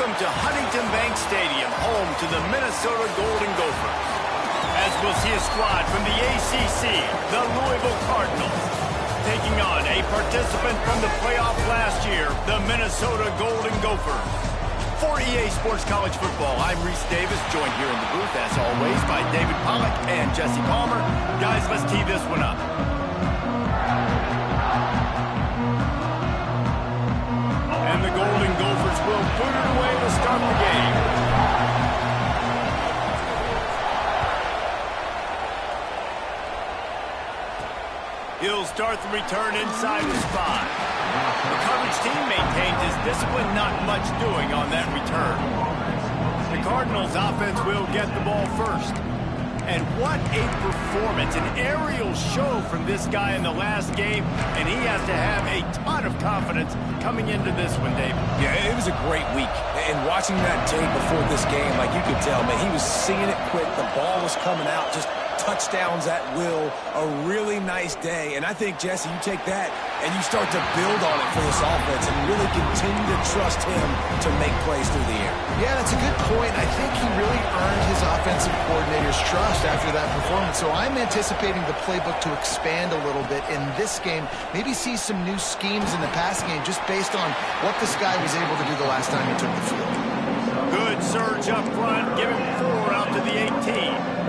Welcome to Huntington Bank Stadium, home to the Minnesota Golden Gophers. As we'll see a squad from the ACC, the Louisville Cardinals, taking on a participant from the playoff last year, the Minnesota Golden Gophers. For EA Sports College Football, I'm Reese Davis, joined here in the booth, as always, by David Pollack and Jesse Palmer. Guys, let's tee this one up. And the Golden Gophers will put it away to start the game. He'll start the return inside his 5. The coverage team maintains his discipline, not much doing on that return. The Cardinals offense will get the ball first. And what a performance, an aerial show from this guy in the last game, and he has to have a ton of confidence coming into this one, David. Yeah, it was a great week. And watching that tape before this game, like you could tell, man, he was seeing it quick. The ball was coming out, just touchdowns at will, a really nice day. And I think, Jesse, you take that and you start to build on it for this offense and really continue to trust him to make plays through the air. Yeah, that's a good point. I think he really earned his offensive coordinator's trust after that performance. So I'm anticipating the playbook to expand a little bit in this game, maybe see some new schemes in the passing game just based on what this guy was able to do the last time he took the field. Good surge up front, give him 4 out to the 18.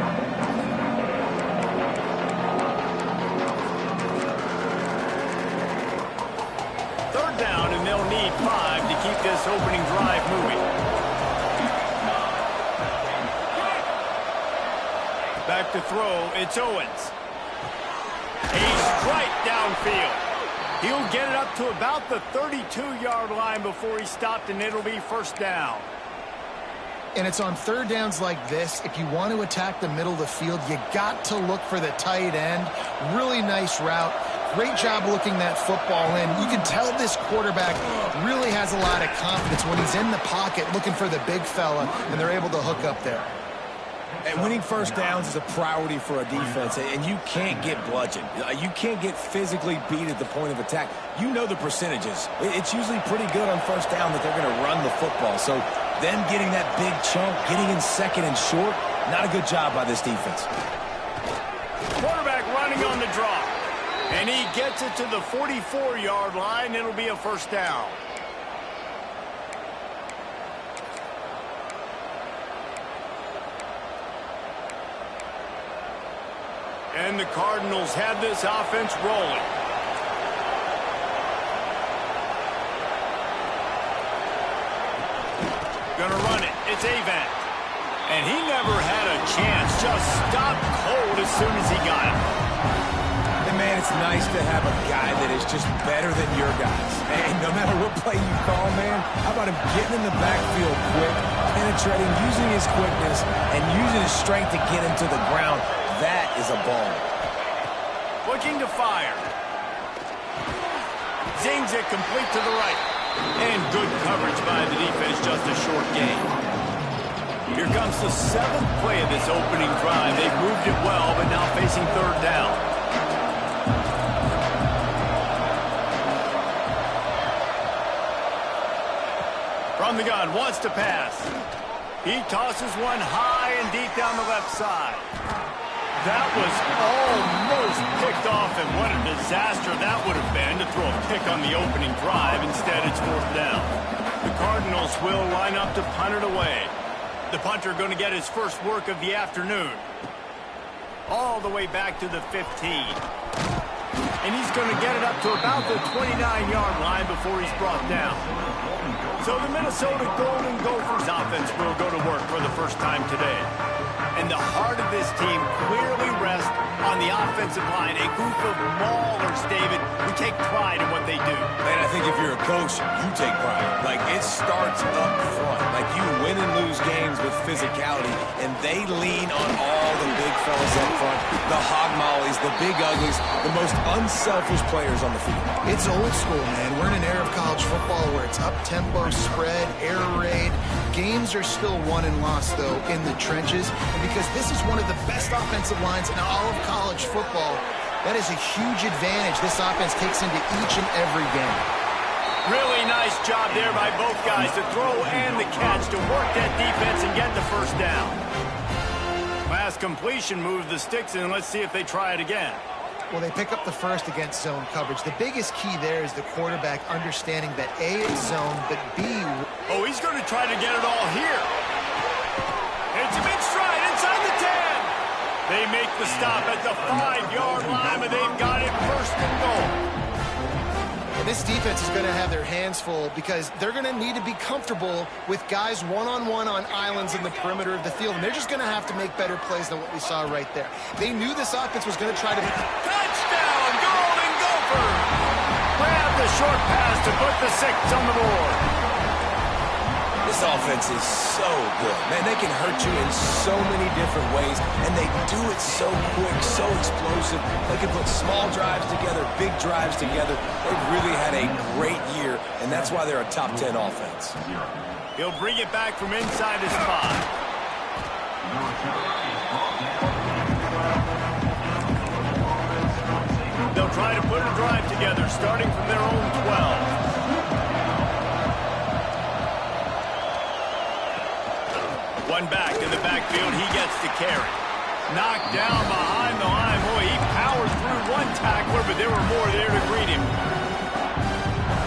Down, and they'll need 5 to keep this opening drive moving. Back to throw, it's Owens. A strike downfield. He'll get it up to about the 32-yard line before he stopped, and it'll be first down. And it's on third downs like this. If you want to attack the middle of the field, you got to look for the tight end. Really nice route. Great job looking that football in. You can tell this quarterback really has a lot of confidence when he's in the pocket looking for the big fella, and they're able to hook up there. And winning first downs is a priority for a defense, and you can't get bludgeoned. You can't get physically beat at the point of attack. You know the percentages. It's usually pretty good on first down that they're going to run the football. So them getting that big chunk, getting in second and short, not a good job by this defense. Quarterback running on the draw. And he gets it to the 44-yard line. It'll be a first down. And the Cardinals have this offense rolling. Gonna run it. It's Avant. And he never had a chance. Just stopped cold as soon as he got it. Man, it's nice to have a guy that is just better than your guys. And no matter what play you call, man, how about him getting in the backfield quick, penetrating, using his quickness, and using his strength to get him to the ground? That is a ball. Looking to fire. Zings it complete to the right. And good coverage by the defense, just a short gain. Here comes the 7th play of this opening drive. They've moved it well, but now facing third down. From the gun, wants to pass. He tosses one high and deep down the left side. That was almost picked off, and what a disaster that would have been to throw a pick on the opening drive. Instead, it's fourth down. The Cardinals will line up to punt it away. The punter going to get his first work of the afternoon. All the way back to the 15. And he's going to get it up to about the 29-yard line before he's brought down. So the Minnesota Golden Gophers offense will go to work for the first time today. And the heart of this team clearly rests on the offensive line, a group of maulers, David, who take pride in what they do. Man, I think if you're a coach, you take pride. Like, it starts up front. Like, you win and lose games with physicality, and they lean on all the big fellas up front, the hog mollies, the big uglies, the most unselfish players on the field. It's old school, man. We're in an era of college football where it's up-tempo, spread, air raid. Games are still won and lost, though, in the trenches. And because this is one of the best offensive lines in all of college football, that is a huge advantage this offense takes into each and every game. Really nice job there by both guys, the throw and the catch, to work that defense and get the first down. Last completion moved the sticks in. Let's see if they try it again. Well, they pick up the first against zone coverage. The biggest key there is the quarterback understanding that A, it's zone, but B... Oh, he's going to try to get it all here. It's a mid-stride inside the 10. They make the stop at the 5-yard line, but they've got it first and goal. And this defense is going to have their hands full because they're going to need to be comfortable with guys one-on-one on islands in the perimeter of the field. And they're just going to have to make better plays than what we saw right there. They knew this offense was going to try to... Touchdown, Golden Gopher! Grab the short pass to put the 6 on the board. This offense is so good. Man, they can hurt you in so many different ways, and they do it so quick, so explosive. They can put small drives together, big drives together. They've really had a great year, and that's why they're a top 10 offense. He'll bring it back from inside his 5. They'll try to put a drive together, starting from their own 12. One back in the backfield, he gets the carry. Knocked down behind the line. Boy, he powered through one tackler, but there were more there to greet him.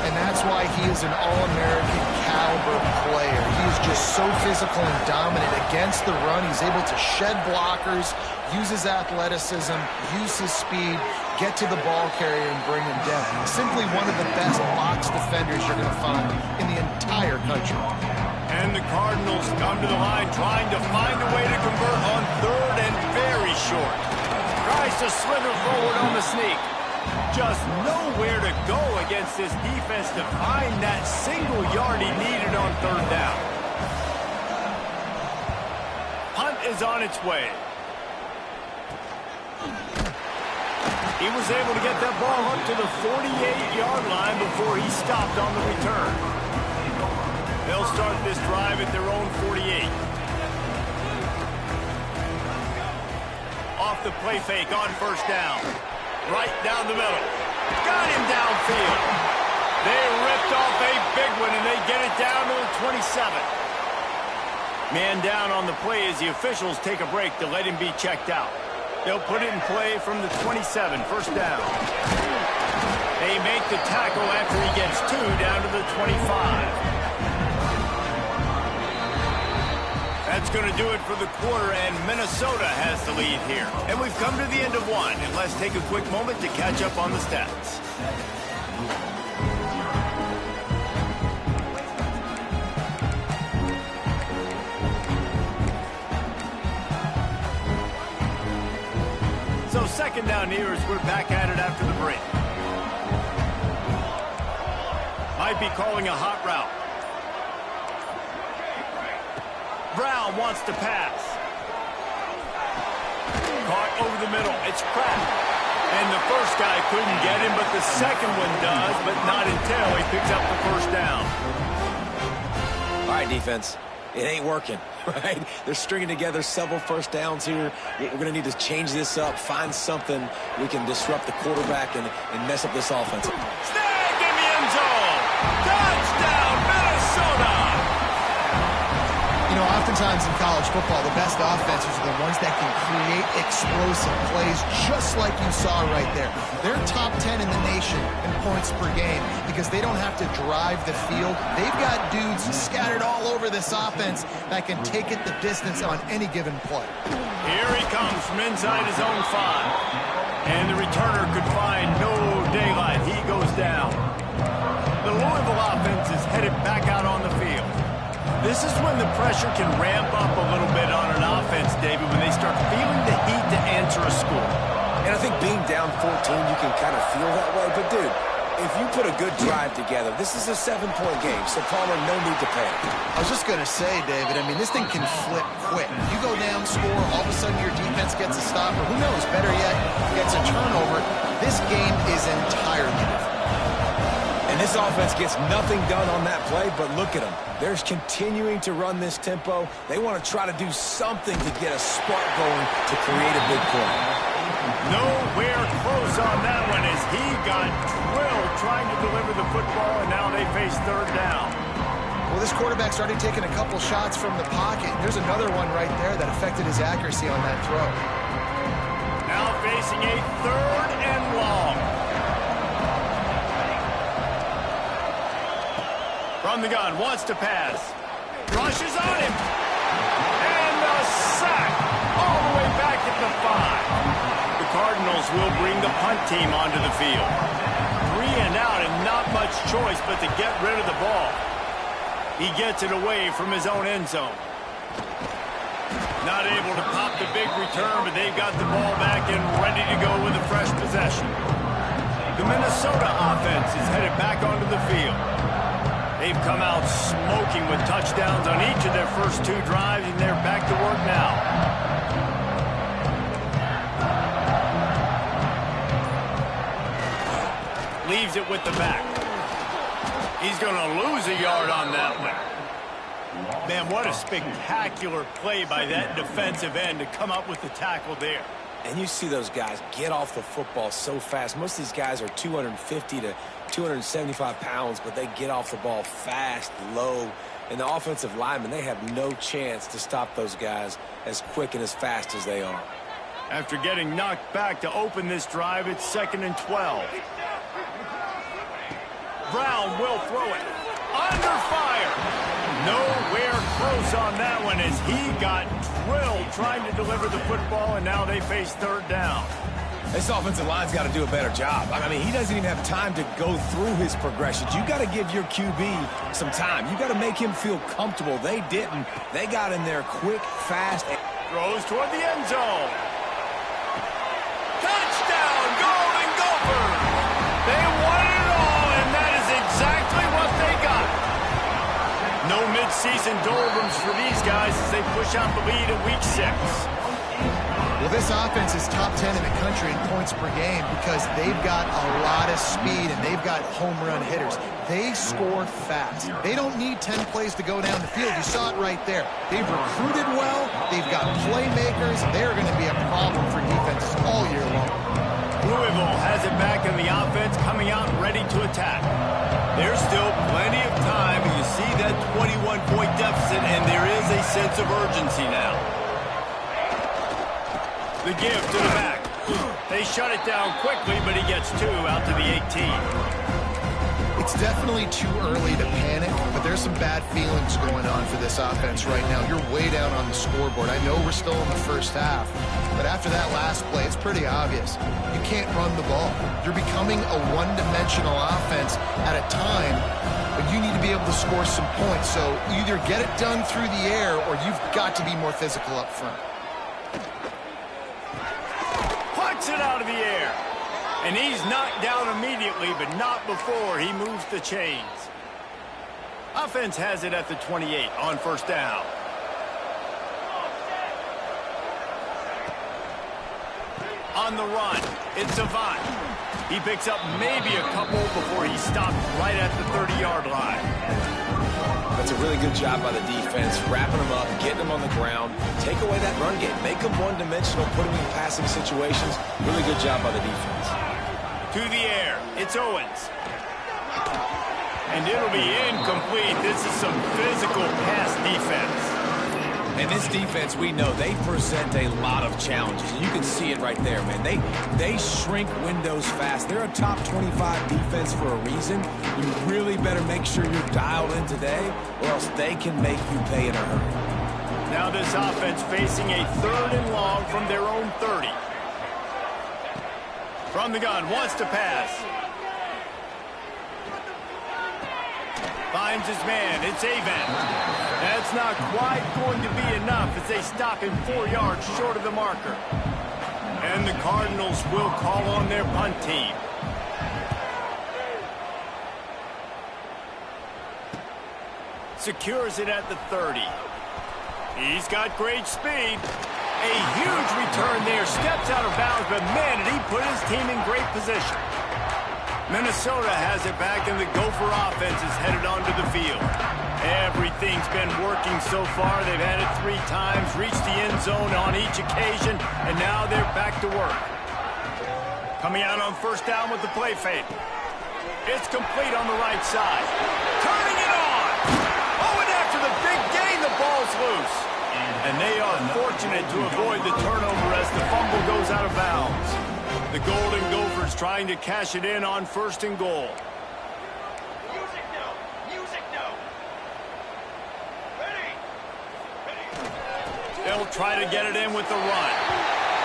And that's why he is an All-American caliber player. He is just so physical and dominant against the run. He's able to shed blockers, use his athleticism, use his speed, get to the ball carrier and bring him down. Simply one of the best box defenders you're going to find in the entire country. And the Cardinals come to the line trying to find a way to convert on 3rd and very short. Tries to slither forward on the sneak. Just nowhere to go against this defense to find that single yard he needed on 3rd down. Punt is on its way. He was able to get that ball up to the 48-yard line before he stopped on the return. They'll start this drive at their own 48. Off the play fake on 1st down. Right down the middle. Got him downfield. They ripped off a big one, and they get it down to the 27. Man down on the play as the officials take a break to let him be checked out. They'll put it in play from the 27, 1st down. They make the tackle after he gets 2 down to the 25. That's going to do it for the quarter, and Minnesota has the lead here. And we've come to the end of one, and let's take a quick moment to catch up on the stats. So 2nd down here as we're back at it after the break. Might be calling a hot route. Brown wants to pass. Caught over the middle. It's Pratt. And the first guy couldn't get him, but the second one does, but not until he picks up the 1st down. All right, defense. It ain't working, right? They're stringing together several 1st downs here. We're going to need to change this up, find something we can disrupt the quarterback and mess up this offense. Snagged in the end zone. Touchdown, Minnesota. You know, oftentimes in college football, the best offenses are the ones that can create explosive plays just like you saw right there. They're top 10 in the nation in points per game because they don't have to drive the field. They've got dudes scattered all over this offense that can take it the distance on any given play. Here he comes from inside his own 5. And the returner could find no daylight. He goes down. The Louisville offense is headed back out on the field. This is when the pressure can ramp up a little bit on an offense, David, when they start feeling the heat to answer a score. And I think being down 14, you can kind of feel that way. But, dude, if you put a good drive together, this is a 7-point game, so Palmer, no need to panic. I was just going to say, David, I mean, this thing can flip quick. You go down, score, all of a sudden your defense gets a stop, or who knows, better yet, gets a turnover. This game is entirely different. And this offense gets nothing done on that play, but look at them. They're continuing to run this tempo. They want to try to do something to get a spark going to create a big play. Nowhere close on that one as he got drilled trying to deliver the football, and now they face third down. Well, this quarterback started taking a couple shots from the pocket. There's another one right there that affected his accuracy on that throw. Now facing a third and long. From the gun, wants to pass. Rushes on him. And a sack all the way back at the 5. The Cardinals will bring the punt team onto the field. 3 and out and not much choice but to get rid of the ball. He gets it away from his own end zone. Not able to pop the big return, but they've got the ball back and ready to go with a fresh possession. The Minnesota offense is headed back onto the field. They've come out smoking with touchdowns on each of their first 2 drives, and they're back to work now. Leaves it with the back. He's going to lose a yard on that one. Man, what a spectacular play by that defensive end to come up with the tackle there. And you see those guys get off the football so fast. Most of these guys are 250 to 275 pounds, but they get off the ball fast, low. And the offensive linemen, they have no chance to stop those guys as quick and as fast as they are. After getting knocked back to open this drive, it's 2nd and 12. Brown will throw it. Under fire. Nowhere close on that one as he got drilled trying to deliver the football, and now they face third down. This offensive line's got to do a better job. I mean, he doesn't even have time to go through his progressions. You got to give your QB some time. You got to make him feel comfortable. They didn't. They got in there quick, fast. Throws toward the end zone. Touchdown, Golden Gophers! They won it all, and that is exactly what they got. No midseason doldrums for these guys as they push out the lead in Week 6. Well, this offense is top 10 in the country in points per game because they've got a lot of speed and they've got home run hitters. They score fast. They don't need 10 plays to go down the field. You saw it right there. They've recruited well. They've got playmakers. They're going to be a problem for defenses all year long. Louisville has it back in the offense, coming out ready to attack. There's still plenty of time, and you see that 21-point deficit, and there is a sense of urgency now. The give to the back. They shut it down quickly, but he gets 2 out to the 18. It's definitely too early to panic, but there's some bad feelings going on for this offense right now. You're way down on the scoreboard. I know we're still in the first half, but after that last play, it's pretty obvious. You can't run the ball. You're becoming a one-dimensional offense at a time, but you need to be able to score some points. So either get it done through the air or you've got to be more physical up front. Puts it out of the air. And he's knocked down immediately, but not before he moves the chains. Offense has it at the 28 on first down. On the run, it's Avant. He picks up maybe a couple before he stopped right at the 30-yard line. That's a really good job by the defense, wrapping them up, getting them on the ground, take away that run game, make them one-dimensional, put them in passing situations. Really good job by the defense. To the air, it's Owens. And it'll be incomplete. This is some physical pass defense. And this defense, we know, they present a lot of challenges. And you can see it right there, man. They shrink windows fast. They're a top 25 defense for a reason. You really better make sure you're dialed in today, or else they can make you pay in a hurry. Now this offense facing a 3rd and long from their own 30. From the gun, wants to pass. Finds his man, it's Avant. That's not quite going to be enough as they stop him 4 yards short of the marker. And the Cardinals will call on their punt team. Secures it at the 30. He's got great speed. A huge return there, steps out of bounds, but man, did he put his team in great position. Minnesota has it back, and the Gopher offense is headed onto the field. Everything's been working so far. They've had it 3 times, reached the end zone on each occasion, and now they're back to work. Coming out on first down with the play fake. It's complete on the right side. Turning it on! Oh, and after the big gain, the ball's loose. And they are fortunate to avoid the turnover as the fumble goes out of bounds. The Golden Gophers trying to cash it in on 1st and goal. Music now! Music now! Ready! They'll try to get it in with the run.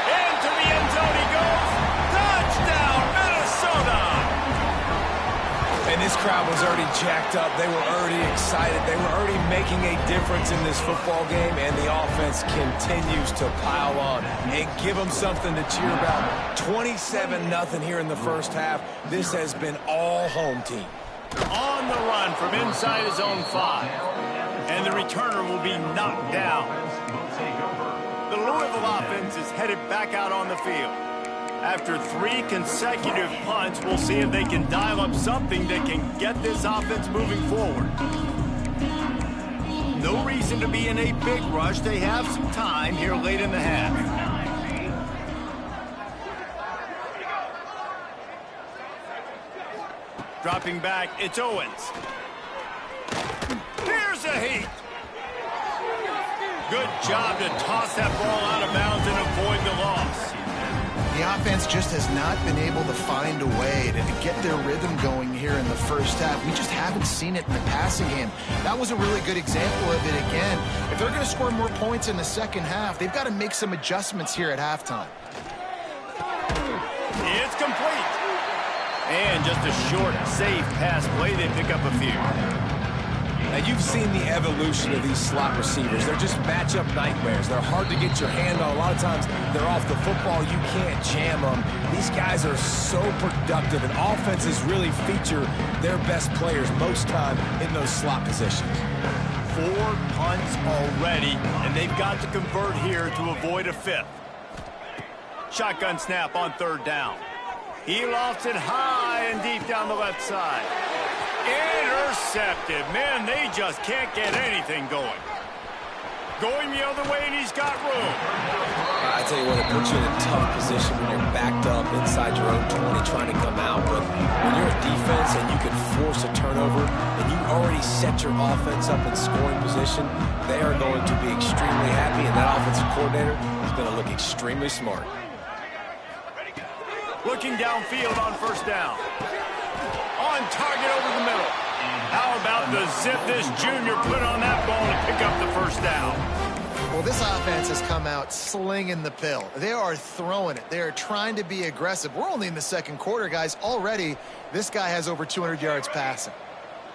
Into the end zone he goes. Touchdown, Minnesota! And this crowd was already jacked up. They were already excited. They were already making a difference in this football game, and the offense continues to pile on and give them something to cheer about. 27-0 here in the first half. This has been all home team. On the run from inside his own 5. And the returner will be knocked down. The Louisville offense is headed back out on the field. After 3 consecutive punts, we'll see if they can dial up something that can get this offense moving forward. No reason to be in a big rush. They have some time here late in the half. Dropping back, it's Owens. Here's a heat. Good job to toss that ball out of bounds and avoid the loss. The offense just has not been able to find a way to get their rhythm going here in the first half. We just haven't seen it in the passing game. That was a really good example of it again. If they're going to score more points in the second half, they've got to make some adjustments here at halftime. It's complete. And just a short, safe pass play. They pick up a few. Now, you've seen the evolution of these slot receivers. They're just matchup nightmares. They're hard to get your hand on. A lot of times, they're off the football. You can't jam them. These guys are so productive, and offenses really feature their best players most time in those slot positions. 4 punts already, and they've got to convert here to avoid a 5th. Shotgun snap on 3rd down. He lofts it high and deep down the left side. Intercepted. Man, they just can't get anything going. Going the other way, and he's got room. I tell you what, it puts you in a tough position when you're backed up inside your own 20 trying to come out. But when you're a defense and you can force a turnover and you already set your offense up in scoring position, they are going to be extremely happy, and that offensive coordinator is going to look extremely smart. Looking downfield on 1st down. On target over the middle. How about the zip this junior put on that ball to pick up the 1st down? Well, this offense has come out slinging the pill. They are throwing it. They are trying to be aggressive. We're only in the 2nd quarter, guys. Already, this guy has over 200 yards passing.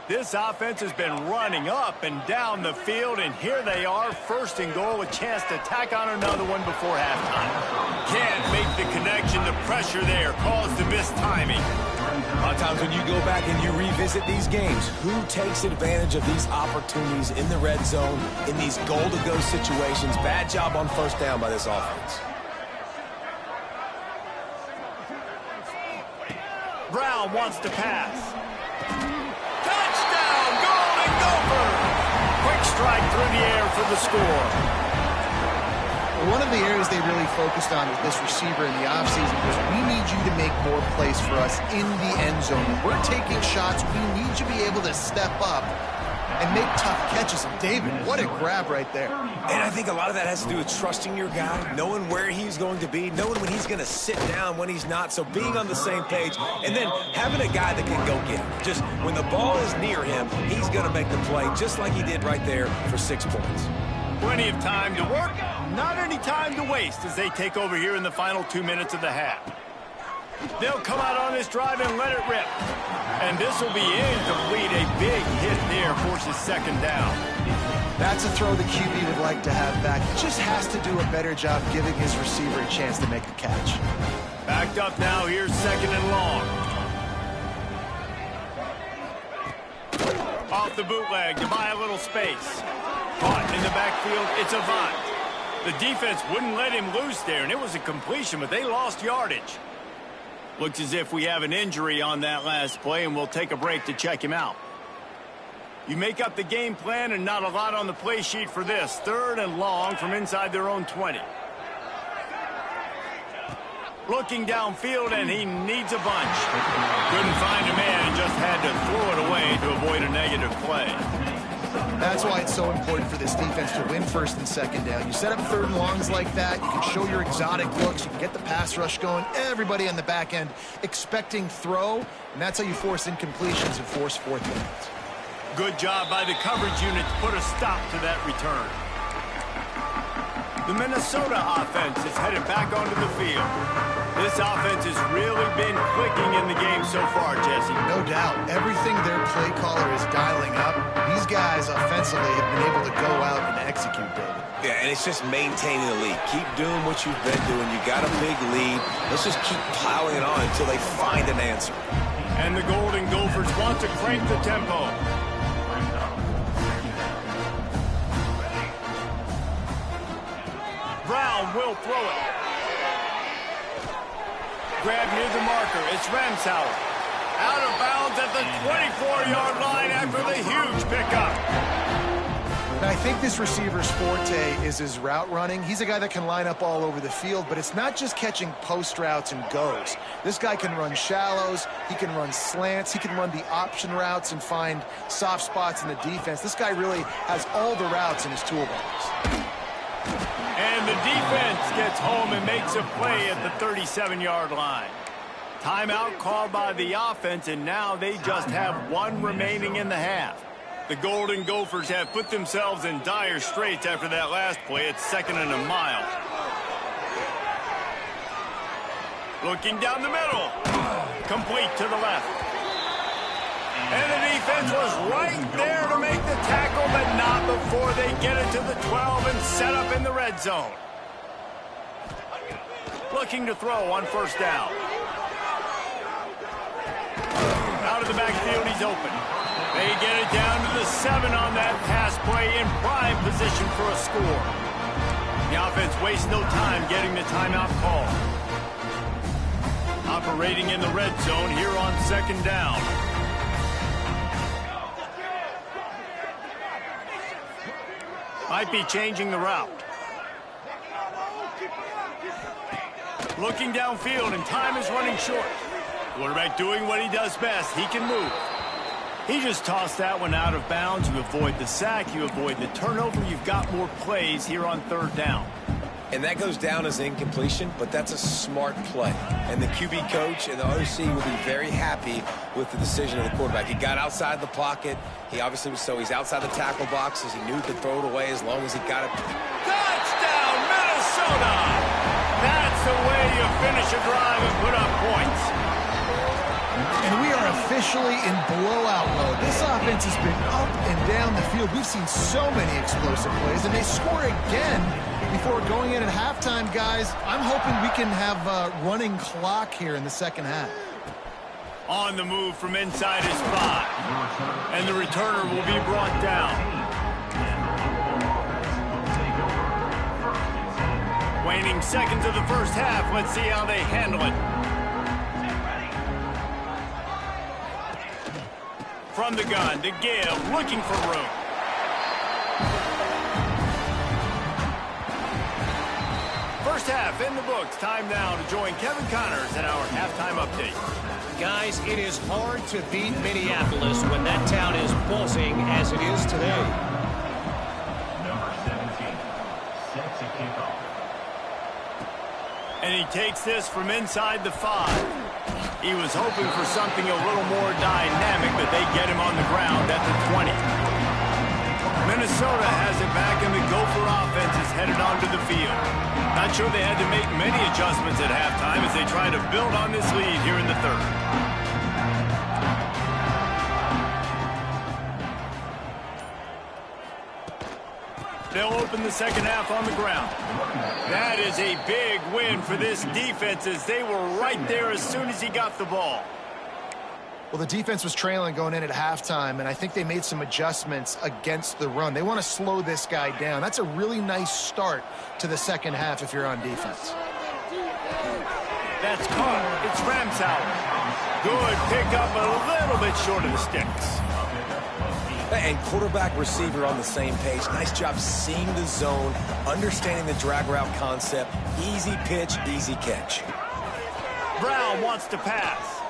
This offense has been running up and down the field, and here they are, 1st and goal, a chance to tack on another one before halftime. Can't make the connection. The pressure there caused the missed timing. A lot of times when you go back and you revisit these games, who takes advantage of these opportunities in the red zone, in these goal-to-go situations? Bad job on 1st down by this offense. Brown wants to pass. Touchdown, Golden Gophers! Quick strike through the air for the score. One of the areas they really focused on with this receiver in the offseason was we need you to make more plays for us in the end zone. We're taking shots. We need you to be able to step up and make tough catches. And David, what a grab right there. And I think a lot of that has to do with trusting your guy, knowing where he's going to be, knowing when he's going to sit down, when he's not. So being on the same page, and then having a guy that can go get him. Just when the ball is near him, he's going to make the play just like he did right there for 6 points. Plenty of time to work, not any time to waste as they take over here in the final 2 minutes of the half. They'll come out on this drive and let it rip. And this will be incomplete. A big hit there forces 2nd down. That's a throw the QB would like to have back. He just has to do a better job giving his receiver a chance to make the catch. Backed up now, here's 2nd and long. Off the bootleg to buy a little space. Caught in the backfield, it's Avant. The defense wouldn't let him loose there, and it was a completion, but they lost yardage. Looks as if we have an injury on that last play, and we'll take a break to check him out. You make up the game plan, and not a lot on the play sheet for this. 3rd and long from inside their own 20. Looking downfield, and he needs a bunch. Couldn't find a man and just had to throw it away to avoid a negative play. That's why it's so important for this defense to win 1st and 2nd down. You set up 3rd and longs like that, you can show your exotic looks, you can get the pass rush going, everybody on the back end expecting throw, and that's how you force incompletions and force 4th downs. Good job by the coverage unit to put a stop to that return. The Minnesota offense is headed back onto the field. This offense has really been clicking in the game so far, Jesse. No doubt. Everything their play caller is dialing up, these guys offensively have been able to go out and execute, David. Yeah, and it's just maintaining the lead. Keep doing what you've been doing. You got a big lead. Let's just keep piling it on until they find an answer. And the Golden Gophers want to crank the tempo. Brown will throw it. Grab near the marker. It's Ncaa. Out of bounds at the 24-yard line after the huge pickup. And I think this receiver's forte is his route running. He's a guy that can line up all over the field, but it's not just catching post routes and goes. This guy can run shallows. He can run slants. He can run the option routes and find soft spots in the defense. This guy really has all the routes in his toolbox. And the defense gets home and makes a play at the 37-yard line. Timeout called by the offense, and now they just have 1 remaining in the half. The Golden Gophers have put themselves in dire straits after that last play. It's 2nd and a mile. Looking down the middle. Complete to the left. And the defense was right there to make the tackle, but not before they get it to the 12 and set up in the red zone. Looking to throw on 1st down. Out of the backfield, he's open. They get it down to the 7 on that pass play in prime position for a score. The offense wastes no time getting the timeout call. Operating in the red zone here on 2nd down. Might be changing the route. Looking downfield, and time is running short. Quarterback doing what he does best. He can move. He just tossed that one out of bounds. You avoid the sack. You avoid the turnover. You've got more plays here on 3rd down. And that goes down as incompletion, but that's a smart play. And the QB coach and the OC will be very happy with the decision of the quarterback. He got outside the pocket. He obviously was he's outside the tackle boxes. He knew he could throw it away as long as he got it. Touchdown, Minnesota! That's the way you finish a drive and put up points. And we are officially in blowout mode. This offense has been up and down the field. We've seen so many explosive plays, and they score again before going in at halftime, guys. I'm hoping we can have a running clock here in the 2nd half. On the move from inside his 5. And the returner will be brought down. Waning seconds of the 1st half. Let's see how they handle it. From the gun to give, looking for room. First half in the books. Time now to join Kevin Connors in our halftime update. Guys, it is hard to beat Minneapolis when that town is buzzing as it is today. Number 17, set to kick off. And he takes this from inside the 5. He was hoping for something a little more dynamic, but they get him on the ground at the 20. Minnesota has it back, and the Gopher offense is headed onto the field. Not sure they had to make many adjustments at halftime as they try to build on this lead here in the 3rd. They'll open the 2nd half on the ground. That is a big win for this defense as they were right there as soon as he got the ball. Well, the defense was trailing going in at halftime, and I think they made some adjustments against the run. They want to slow this guy down. That's a really nice start to the 2nd half if you're on defense. That's caught. It's Ncaa. Good pickup, a little bit short of the sticks. And quarterback receiver on the same page. Nice job seeing the zone, understanding the drag route concept. Easy pitch, easy catch. Brown wants to pass.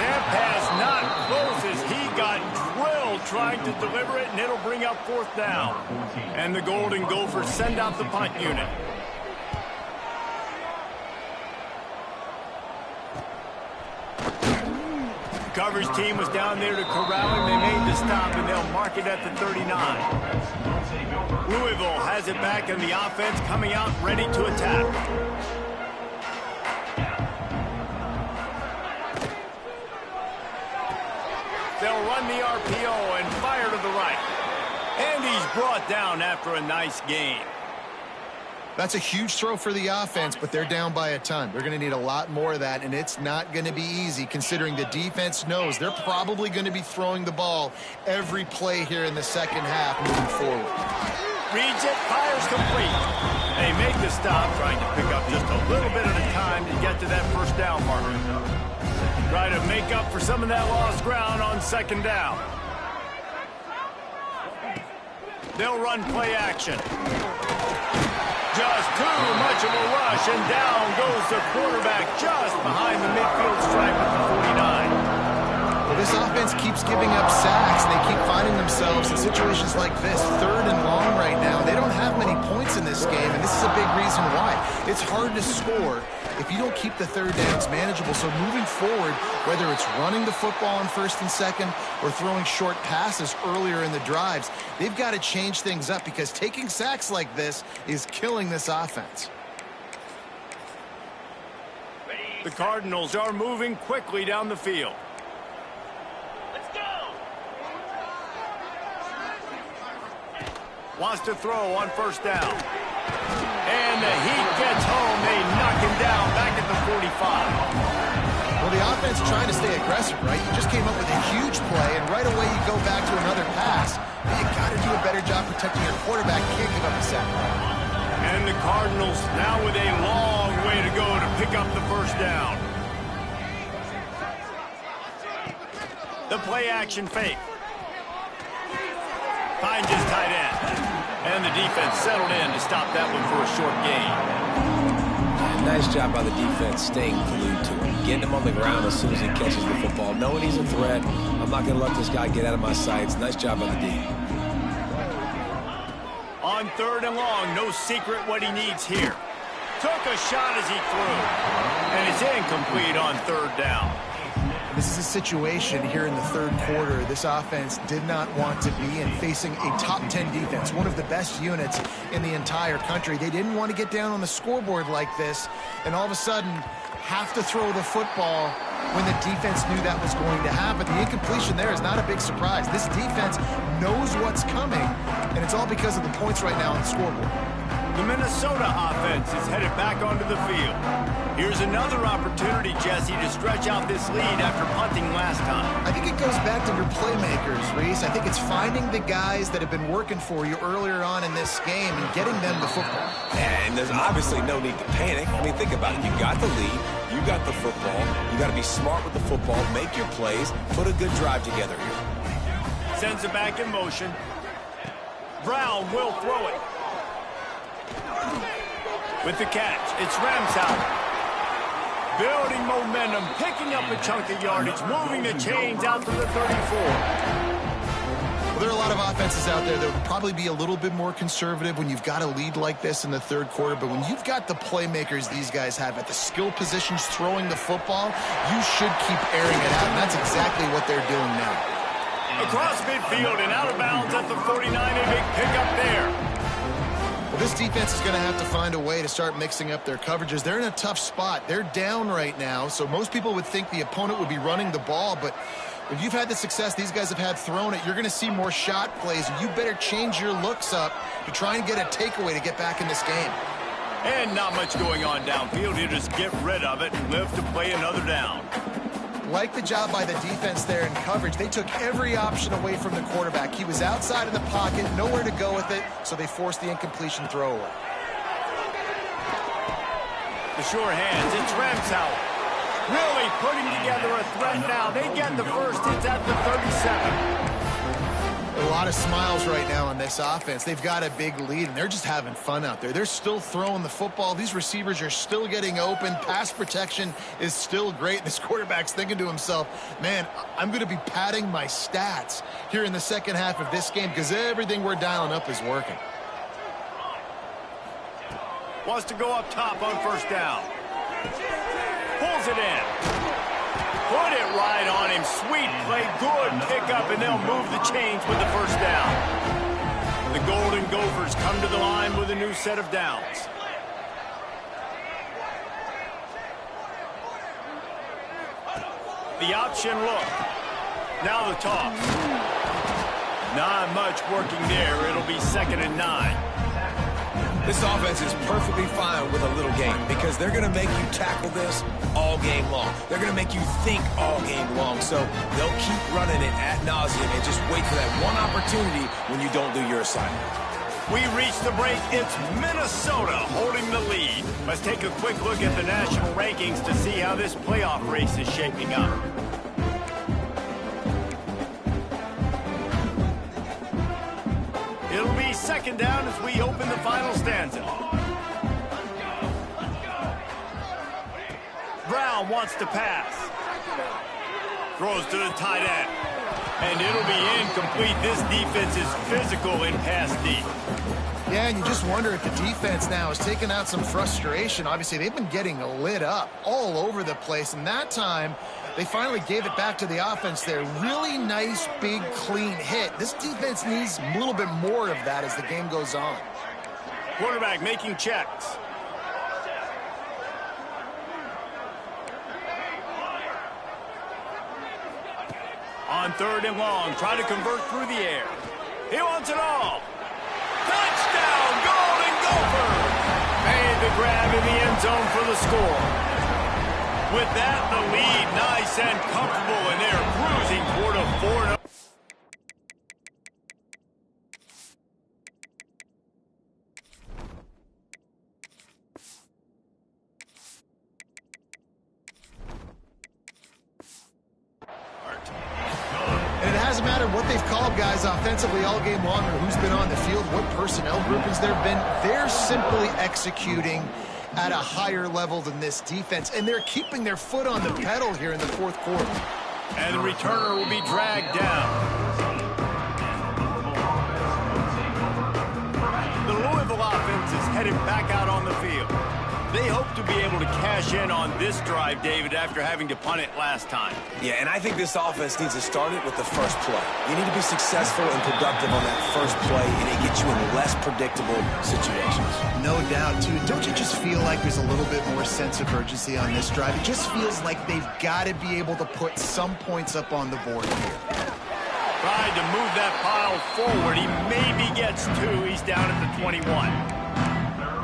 That pass not close as he got drilled trying to deliver it, and it'll bring up 4th down. And the Golden Gophers send out the punt unit. The coverage team was down there to corral him. They made the stop, and they'll mark it at the 39. Louisville has it back, and the offense coming out ready to attack. They'll run the RPO and fire to the right. And he's brought down after a nice gain. That's a huge throw for the offense, but they're down by a ton. They're going to need a lot more of that, and it's not going to be easy considering the defense knows they're probably going to be throwing the ball every play here in the second half moving forward. Reads it, fires complete. They make the stop, trying to pick up just a little bit at a time to get to that 1st down marker. Try to make up for some of that lost ground on 2nd down. They'll run play action. Just too much of a rush, and down goes the quarterback just behind the midfield stripe at the 49. Well, this offense keeps giving up sacks, and they keep finding themselves in situations like this, 3rd and long right now. They don't have many points in this game, and this is a big reason why. It's hard to score if you don't keep the 3rd downs manageable. So moving forward, whether it's running the football on 1st and 2nd or throwing short passes earlier in the drives, they've got to change things up because taking sacks like this is killing this offense. The Cardinals are moving quickly down the field. Let's go! Wants to throw on 1st down. And the heat gets home. They knock him down back at the 45. Well, the offense trying to stay aggressive, right? You just came up with a huge play, and right away you go back to another pass. But you got to do a better job protecting your quarterback. Can't give up a sack. And the Cardinals now with a long way to go to pick up the 1st down. The play action fake. Finds his tight end. And the defense settled in to stop that one for a short gain. Nice job by the defense staying glued to him, getting him on the ground as soon as he catches the football, knowing he's a threat. I'm not going to let this guy get out of my sights. Nice job by the D. On 3rd and long, no secret what he needs here. Took a shot as he threw. And it's incomplete on 3rd down. This is a situation here in the 3rd quarter this offense did not want to be in, facing a top 10 defense, one of the best units in the entire country. They didn't want to get down on the scoreboard like this and all of a sudden have to throw the football when the defense knew that was going to happen. The incompletion there is not a big surprise. This defense knows what's coming, and it's all because of the points right now on the scoreboard. The Minnesota offense is headed back onto the field. Here's another opportunity, Jesse, to stretch out this lead after punting last time. I think it goes back to your playmakers, Reese. I think it's finding the guys that have been working for you earlier on in this game and getting them the football. And there's obviously no need to panic. I mean, think about it. You got the lead. You got the football. You got to be smart with the football. Make your plays. Put a good drive together here. Sends it back in motion. Brown will throw it. With the catch, it's Ncaa. Building momentum, picking up a chunk of yardage, moving the chains out to the 34. Well, there are a lot of offenses out there that would probably be a little bit more conservative when you've got a lead like this in the 3rd quarter, but when you've got the playmakers these guys have at the skill positions throwing the football, you should keep airing it out, and that's exactly what they're doing now. Across midfield and out of bounds at the 49, a big pickup there. Well, this defense is going to have to find a way to start mixing up their coverages. They're in a tough spot. They're down right now, so most people would think the opponent would be running the ball, but if you've had the success these guys have had throwing it, you're going to see more shot plays, and you better change your looks up to try and get a takeaway to get back in this game. And not much going on downfield. You just get rid of it and live to play another down. Like the job by the defense there in coverage. They took every option away from the quarterback. He was outside of the pocket, nowhere to go with it, so they forced the incompletion throw away. The sure hands, it's Ncaa. Really putting together a threat now. They get the first. It's at the 37. A lot of smiles right now on this offense. They've got a big lead, and they're just having fun out there. They're still throwing the football. These receivers are still getting open. Pass protection is still great. This quarterback's thinking to himself, man, I'm going to be padding my stats here in the second half of this game because everything we're dialing up is working. Wants to go up top on first down. Pulls it in. Put it right on him. Sweet play. Good pickup, and they'll move the chains with the first down. The Golden Gophers come to the line with a new set of downs. The option look. Now the toss. Not much working there. It'll be 2nd and 9. This offense is perfectly fine with a little game because they're going to make you tackle this all game long. They're going to make you think all game long. So they'll keep running it ad nauseum and just wait for that one opportunity when you don't do your assignment. We reach the break. It's Minnesota holding the lead. Let's take a quick look at the national rankings to see how this playoff race is shaping up. It'll be 2nd down as we open the final stanza. Brown wants to pass. Throws to the tight end. And it'll be incomplete. This defense is physical in pass deep. Yeah, and you just wonder if the defense now is taking out some frustration. Obviously, they've been getting lit up all over the place. And that time, they finally gave it back to the offense there. Really nice, big, clean hit. This defense needs a little bit more of that as the game goes on. Quarterback making checks. On 3rd and long, try to convert through the air. He wants it all. Touchdown, Golden Gophers! Made the grab in the end zone for the score. With that, the lead nice and comfortable, and they're cruising toward a 4-0. And it hasn't mattered what they've called guys offensively all game long or who's been on the field, what personnel groupings there have been. They're simply executing at a higher level than this defense, and they're keeping their foot on the pedal here in the 4th quarter. And the returner will be dragged down. The Louisville offense is headed back out on the field. They hope to be able to cash in on this drive, David, after having to punt it last time. Yeah, and I think this offense needs to start it with the first play. You need to be successful and productive on that first play, and it gets you in less predictable situations. No doubt, too. Don't you just feel like there's a little bit more sense of urgency on this drive? It just feels like they've got to be able to put some points up on the board here. Tried to move that pile forward. He maybe gets 2. He's down at the 21.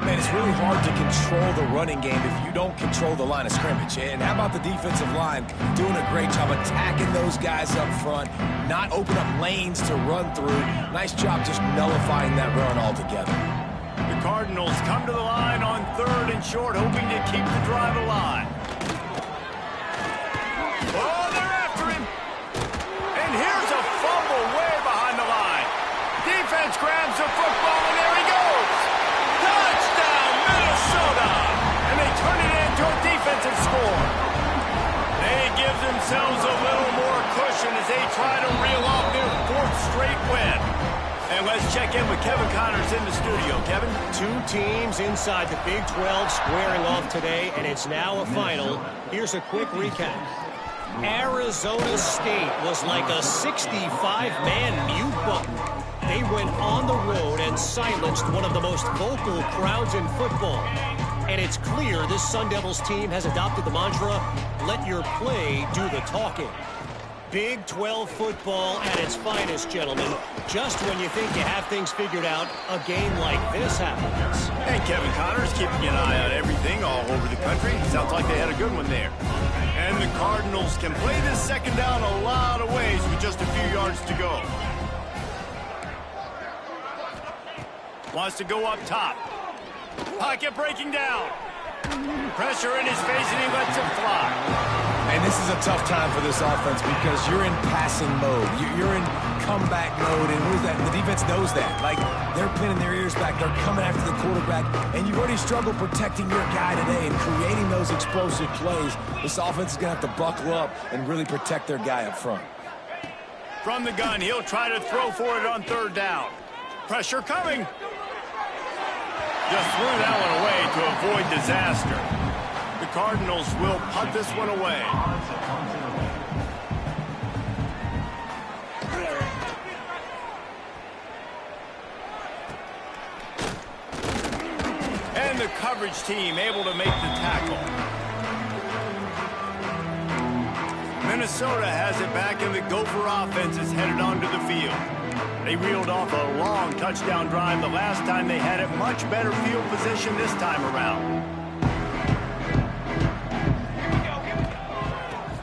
Man, it's really hard to control the running game if you don't control the line of scrimmage. And how about the defensive line doing a great job attacking those guys up front, not open up lanes to run through. Nice job just nullifying that run altogether. The Cardinals come to the line on 3rd and short, hoping to keep the drive alive. Oh, they're after him. And here's a fumble way behind the line. Defense grabs the football, and there he goes. Touchdown, Minnesota! And they turn it into a defensive score. They give themselves a little more cushion as they try to reel off their 4th straight win. And let's check in with Kevin Connors in the studio. Kevin? 2 teams inside the Big 12 squaring off today, and it's now a final. Here's a quick recap. Arizona State was like a 65-man mute button. They went on the road and silenced one of the most vocal crowds in football. And it's clear this Sun Devils team has adopted the mantra, let your play do the talking. Big 12 football at its finest, gentlemen. Just when you think you have things figured out, a game like this happens. And Kevin Connors keeping an eye on everything all over the country. Sounds like they had a good one there. And the Cardinals can play this 2nd down a lot of ways with just a few yards to go. Wants to go up top. Pocket breaking down. Pressure in his face, and he lets it fly. And this is a tough time for this offense because you're in passing mode. You're in comeback mode, and what is that? The defense knows that. Like, they're pinning their ears back. They're coming after the quarterback, and you've already struggled protecting your guy today and creating those explosive plays. This offense is going to have to buckle up and really protect their guy up front. From the gun, he'll try to throw for it on third down. Pressure coming. Just threw that one away to avoid disaster. The Cardinals will punt this one away. And the coverage team able to make the tackle. Minnesota has it back, and the Gopher offense is headed onto the field. They reeled off a long touchdown drive the last time they had it. Much better field position this time around.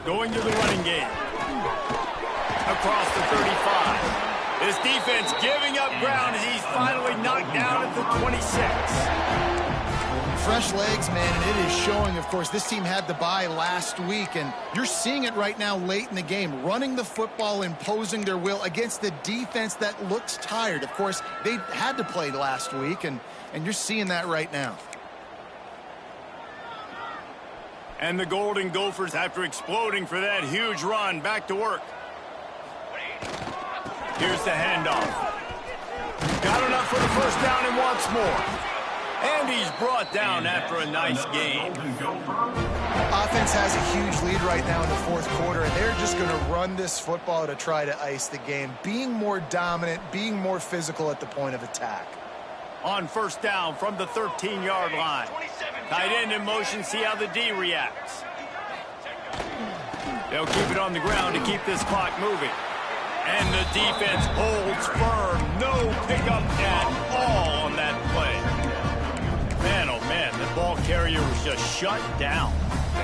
Going to the running game. Across the 35. This defense giving up ground as he's finally knocked down at the 26. Fresh legs, man, and it is showing. Of course, this team had the bye last week, and you're seeing it right now late in the game. Running the football, imposing their will against the defense that looks tired. Of course, they had to play last week, and you're seeing that right now. And the Golden Gophers, after exploding for that huge run, back to work. Here's the handoff. Got enough for the first down and wants more. And he's brought down after a nice game. Offense has a huge lead right now in the fourth quarter, and they're just going to run this football to try to ice the game. Being more dominant, being more physical at the point of attack. On first down from the 13-yard line. Tight end in motion, see how the D reacts. They'll keep it on the ground to keep this clock moving. And the defense holds firm. No pickup at all on that play. Man, oh man, the ball carrier was just shut down.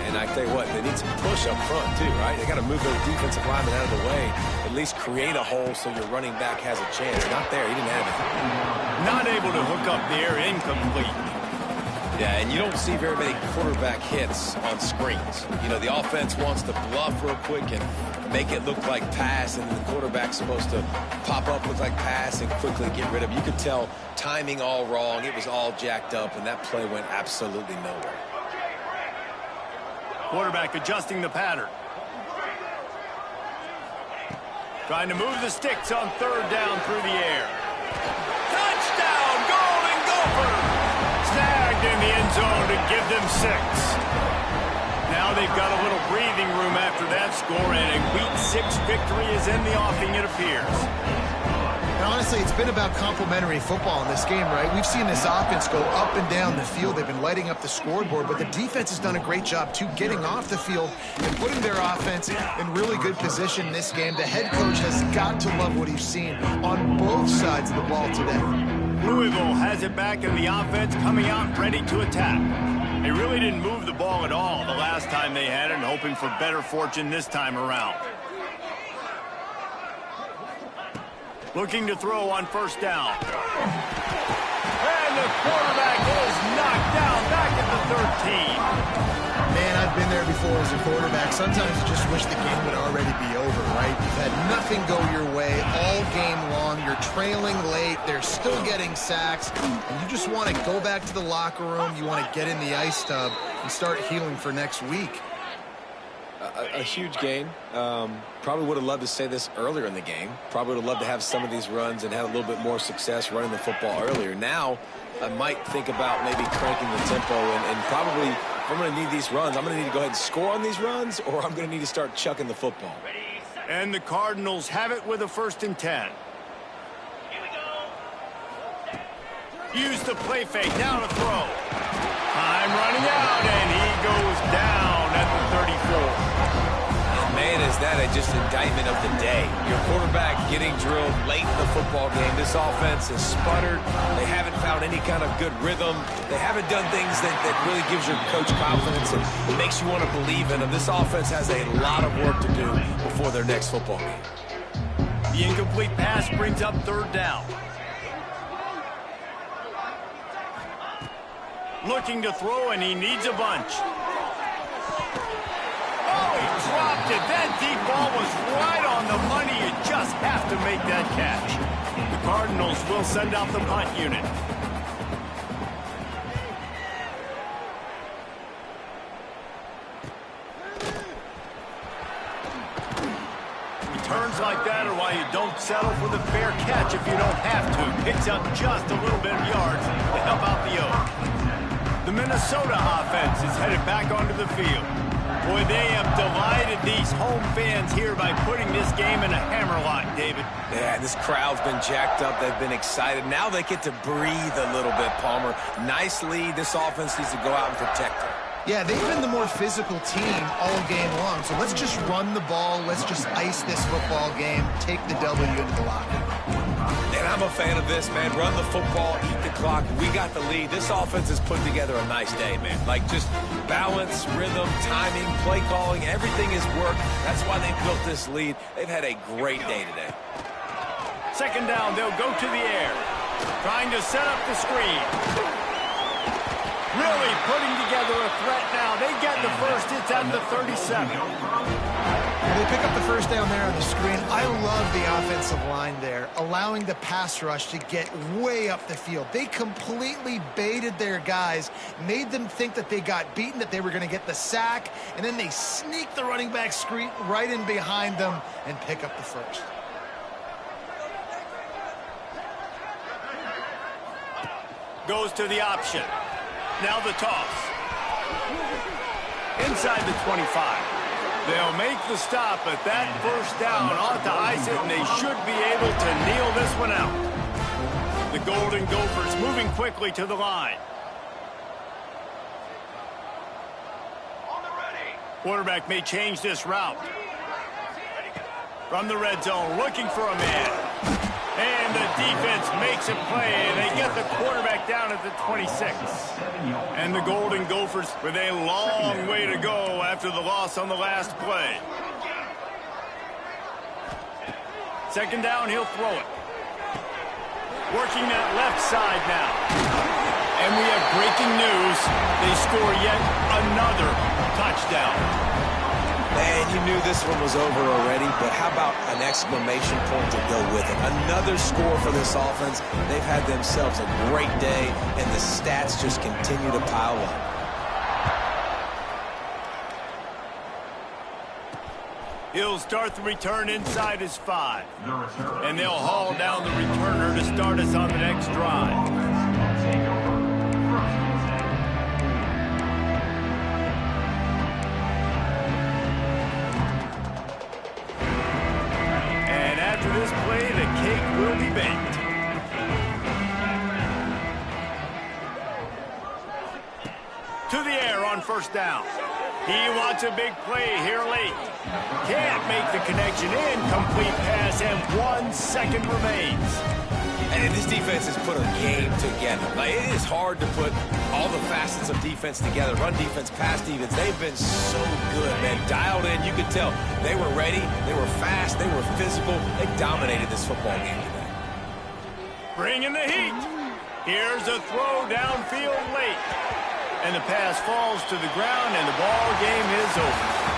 And I tell you what, they need some push up front too, right? They got to move those defensive linemen out of the way, at least create a hole so your running back has a chance. Not there, he didn't have it. Not able to hook up there, incomplete. Yeah, and you don't see very many quarterback hits on screens. You know, the offense wants to bluff real quick and make it look like pass, and the quarterback's supposed to pop up, look like pass, and quickly get rid of it. You could tell timing all wrong. It was all jacked up, and that play went absolutely nowhere. Quarterback adjusting the pattern. Trying to move the sticks on third down through the air. Touchdown, Golden Gophers! Snagged in the end zone to give them 6. Now they've got a little breathing room after that score, and a Week 6 victory is in the offing, it appears. And honestly, it's been about complementary football in this game, right? We've seen this offense go up and down the field. They've been lighting up the scoreboard, but the defense has done a great job, too, getting off the field and putting their offense in really good position in this game. The head coach has got to love what he's seen on both sides of the ball today. Louisville has it back, and the offense coming out ready to attack. They really didn't move the ball at all the last time they had it, and hoping for better fortune this time around. Looking to throw on first down. And the quarterback is knocked down back at the 13. Man, I've been there before as a quarterback. Sometimes you just wish the game would already be over, right? You've had nothing go your way all game long. You're trailing late. They're still getting sacks. And you just want to go back to the locker room. You want to get in the ice tub and start healing for next week. A huge game. Probably would have loved to say this earlier in the game. Probably would have loved to have some of these runs and have a little bit more success running the football earlier. Now, I might think about maybe cranking the tempo and probably, if I'm going to need these runs, I'm going to need to go ahead and score on these runs, or I'm going to need to start chucking the football. And the Cardinals have it with a 1st and 10. Use the play fake, now to throw. Time running out, and he goes down at the 34. Man, is that just indictment of the day. Your quarterback getting drilled late in the football game. This offense has sputtered. They haven't found any kind of good rhythm. They haven't done things that really gives your coach confidence and makes you want to believe in them. This offense has a lot of work to do before their next football game. The incomplete pass brings up third down. Looking to throw, and he needs a bunch. Oh, he dropped it. That deep ball was right on the money. You just have to make that catch. The Cardinals will send out the punt unit. Turns like that are why you don't settle for the fair catch if you don't have to. Picks up just a little bit of yards to help out the O. The Minnesota offense is headed back onto the field. Boy, they have delighted these home fans here by putting this game in a hammerlock, David. Yeah, this crowd's been jacked up. They've been excited. Now they get to breathe a little bit, Palmer. Nice lead. This offense needs to go out and protect it. Yeah, they've been the more physical team all game long. So let's just run the ball. Let's just ice this football game. Take the W into the locker room. And I'm a fan of this, man. Run the football, eat the clock. We got the lead. This offense has put together a nice day, man. Like just balance, rhythm, timing, play calling. Everything has worked. That's why they built this lead. They've had a great day today. Second down, they'll go to the air. Trying to set up the screen. Really putting together a threat now. They get the first. It's at the 37. They pick up the first down there on the screen. I love the offensive line there, allowing the pass rush to get way up the field. They completely baited their guys, made them think that they got beaten, that they were going to get the sack, and then they sneak the running back screen right in behind them and pick up the first. Goes to the option. Now the toss. Inside the 25. They'll make the stop, but that first down ought to ice it, and they should be able to kneel this one out. The Golden Gophers moving quickly to the line. Quarterback may change this route. From the red zone, looking for a man. And the defense makes a play, and they get the quarterback down at the 26. And the Golden Gophers with a long way to go after the loss on the last play. Second down, he'll throw it. Working that left side now. And we have breaking news. They score yet another touchdown. Man, you knew this one was over already, but how about an exclamation point to go with it? Another score for this offense. They've had themselves a great day, and the stats just continue to pile up. He'll start the return inside his 5. And they'll haul down the returner to start us on the next drive. This play, the cake will be baked. To the air on first down. He wants a big play here late. Can't make the connection. Incomplete pass, and 1 second remains. And this defense has put a game together. Like, it is hard to put all the facets of defense together. Run defense, pass defense. They've been so good, man. Dialed in. You could tell they were ready. They were fast. They were physical. They dominated this football game today. Bringing the heat. Here's a throw downfield late. And the pass falls to the ground, and the ball game is over.